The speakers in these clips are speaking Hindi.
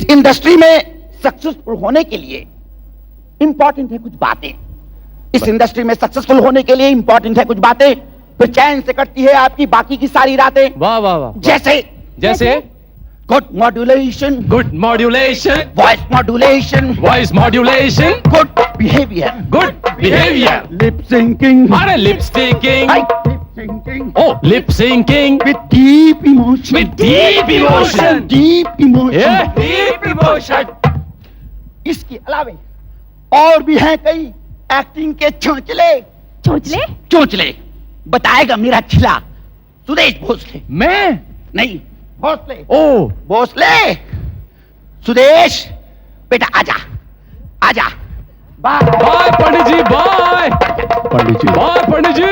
इंडस्ट्री में सक्सेसफुल होने के लिए इंपॉर्टेंट है कुछ बातें। इस इंडस्ट्री में सक्सेसफुल होने के लिए इंपॉर्टेंट है कुछ बातें, फिर चैन से कटती है आपकी बाकी की सारी रातें। वाह वाह वाह। जैसे good modulation, good modulation, voice modulation, voice modulation, good behaviour, good behaviour, lip syncing, अरे लिप सिंकिंग, ओ lip syncing with deep emotion, with deep emotion, deep emotion, deep emotion. इसके अलावा और भी हैं कई एक्टिंग के चोंचले। चोचले? चोंचले बताएगा मेरा खिला सुदेश भोसले। मैं नहीं, भोसले। ओ भोसले। सुदेश बेटा आजा, आजा। बाय बाय पंडित जी, बाय पंडित जी, बाय पंडित जी।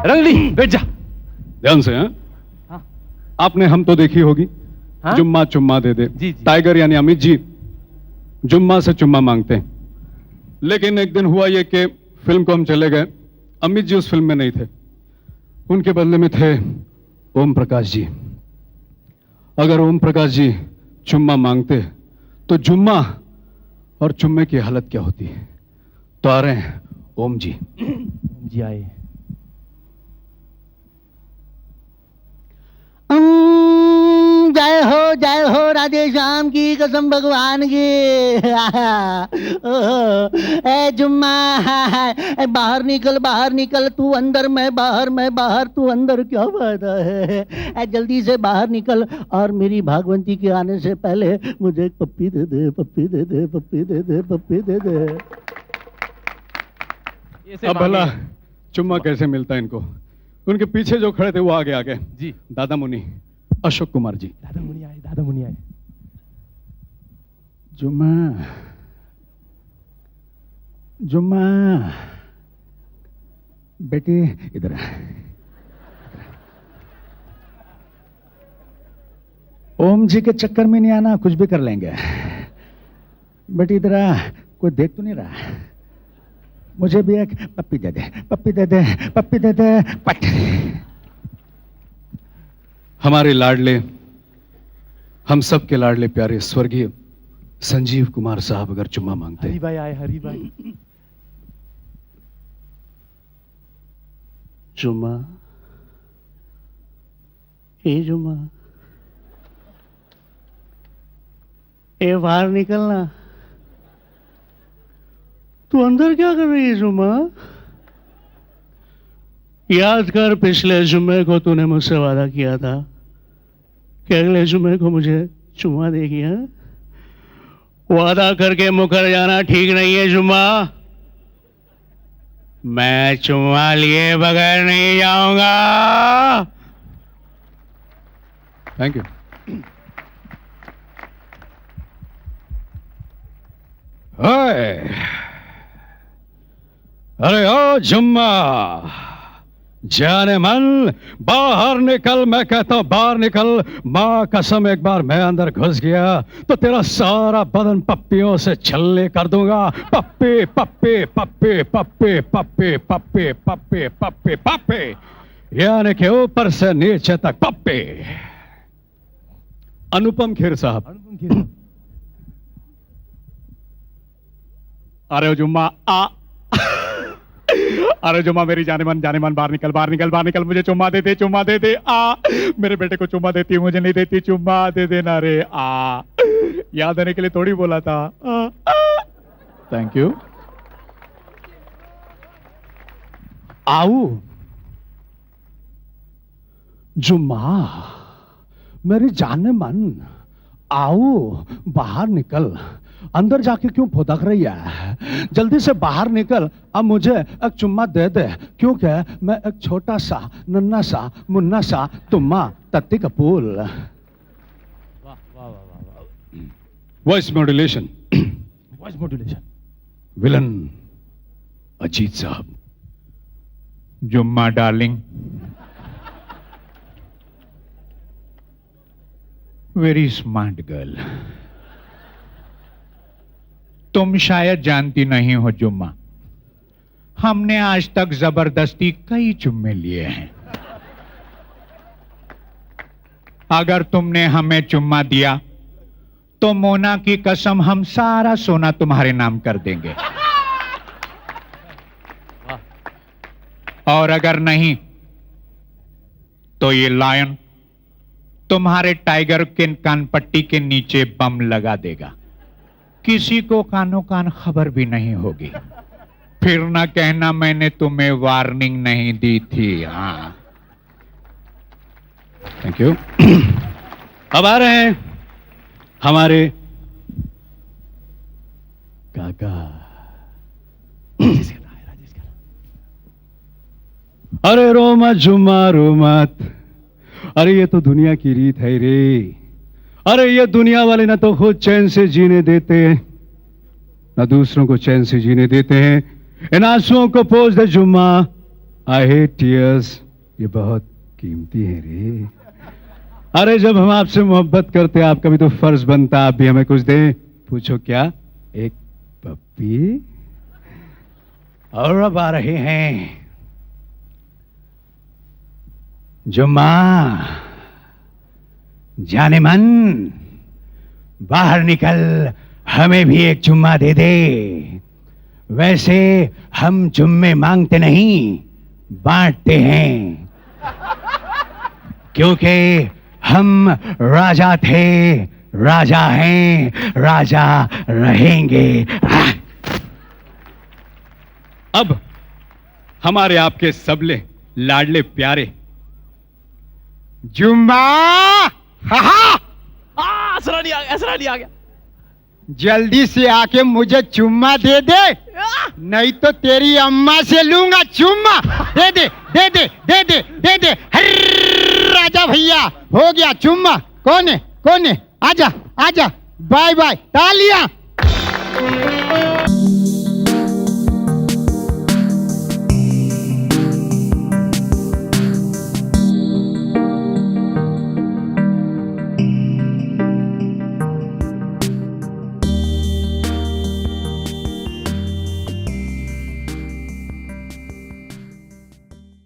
रंगली बैठ जा। ध्यान से। हैं? हाँ। आपने हम तो देखी होगी। हाँ? जुम्मा चुम्मा दे दे। जी, जी। टाइगर यानी अमित जी जुम्मा से चुम्मा मांगते हैं। लेकिन एक दिन हुआ ये कि फिल्म को हम चले गए, अमित जी उस फिल्म में नहीं थे, उनके बदले में थे ओम प्रकाश जी। अगर ओम प्रकाश जी चुम्मा मांगते तो जुम्मा और चुम्मे की हालत क्या होती? तो आ रहे हैं ओम जी। जी आए। जय हो राधे श्याम की कसम भगवान की। ए जुम्मा, बाहर निकल तू अंदर, मैं बाहर तू अंदर, क्या फायदा है? ए जल्दी से बाहर निकल और मेरी भागवंती के आने से पहले मुझे एक पप्पी दे दे, पप्पी दे दे, पप्पी दे दे, पप्पी दे दे। अब भला चुम्मा कैसे मिलता है इनको? उनके पीछे जो खड़े थे वो आगे आ गए। जी दादा मुनि अशोक कुमार जी। दादा मुनि आए, दादा मुनि आए। जुम्मा, जुम्मा बेटी इधर आ। ओम जी के चक्कर में नहीं आना, कुछ भी कर लेंगे। बेटी इधर आ, कोई देख तो नहीं रहा? मुझे भी एक पप्पी दे दे, पप्पी दे दे, पप्पी दे दे, पट। हमारे लाडले, हम सब के लाडले प्यारे स्वर्गीय संजीव कुमार साहब अगर चुम्मा मांगते। हरी भाई आए, हरी भाई। जुम्मा, ए जुम्मा, ए बाहर निकलना। तू अंदर क्या कर रही है जुम्मा? याद कर पिछले जुम्मे को तूने मुझसे वादा किया था कि अगले जुम्मे को मुझे चुम्मा देगी। है वादा करके मुकर जाना ठीक नहीं है जुम्मा। मैं चुम्मा लिए बगैर नहीं जाऊंगा। Thank you. अरे ओ जुम्मा, जाने मन बाहर निकल। मैं कहता हूं बाहर निकल। मां कसम एक बार मैं अंदर घुस गया तो तेरा सारा बदन पप्पियों से छल्ले कर दूंगा। पप्पे पप्पे पप्पे पप्पे पप्पे पप्पे पप्पे पप्पे पप्पे, यानी कि ऊपर से नीचे तक पप्पे। अनुपम खेर साहब। अनुपम खेर। अरे जुम्मा आ। अरे जुम्मा मेरी जाने मन बाहर निकल, बाहर निकल, बाहर निकल। मुझे चुम्मा दे दे, चुम्मा दे दे। आ मेरे बेटे को चुम्मा देती, मुझे नहीं देती। चुम्मा दे देना रे। आ याद आने के लिए थोड़ी बोला था। Thank you. आओ जुम्मा, मेरी जाने मन, आओ बाहर निकल। अंदर जाके क्यों फुदक रही है? जल्दी से बाहर निकल। अब मुझे एक चुम्मा दे दे, क्योंकि मैं एक छोटा सा नन्ना सा मुन्ना सा तुम्मा तत्ती कपूर। वाह वाह वाह वाह। Voice modulation, voice modulation. Villain Ajit साहब। जुम्मा डार्लिंग, वेरी स्मार्ट गर्ल। तुम शायद जानती नहीं हो जुम्मा, हमने आज तक जबरदस्ती कई चुम्मे लिए हैं। अगर तुमने हमें चुम्मा दिया तो मोना की कसम हम सारा सोना तुम्हारे नाम कर देंगे, और अगर नहीं तो ये लायन तुम्हारे टाइगर के कानपट्टी के नीचे बम लगा देगा, किसी को कानो कान खबर भी नहीं होगी। फिर ना कहना मैंने तुम्हें वार्निंग नहीं दी थी। हाँ, थैंक यू। अब आ रहे हैं हमारे काका। अरे रो मत जुम्मा, रो मत। अरे ये तो दुनिया की रीत है रे। अरे ये दुनिया वाले ना तो खुद चैन से जीने देते हैं, ना दूसरों को चैन से जीने देते हैं। इन आंसुओं को पोंछ दे जुम्मा। आई हेट टीयर्स, ये बहुत कीमती है रे। अरे जब हम आपसे मोहब्बत करते हैं, आपका भी तो फर्ज बनता आप भी हमें कुछ दें। पूछो क्या? एक पप्पी। और अब आ रहे हैं जुम्मा, जाने मन, बाहर निकल, हमें भी एक चुम्मा दे दे। वैसे हम चुम्मे मांगते नहीं, बांटते हैं, क्योंकि हम राजा थे, राजा हैं, राजा रहेंगे। अब हमारे आपके सबले लाडले प्यारे जुम्मा, असरा नहीं आ गया। जल्दी से आके मुझे चुम्मा दे दे, नहीं तो तेरी अम्मा से लूंगा चुम्मा। दे दे दे दे दे दे दे दे। हर राजा भैया, हो गया चुम्मा। कौन है? आजा आजा, बाय बाय, तालियां।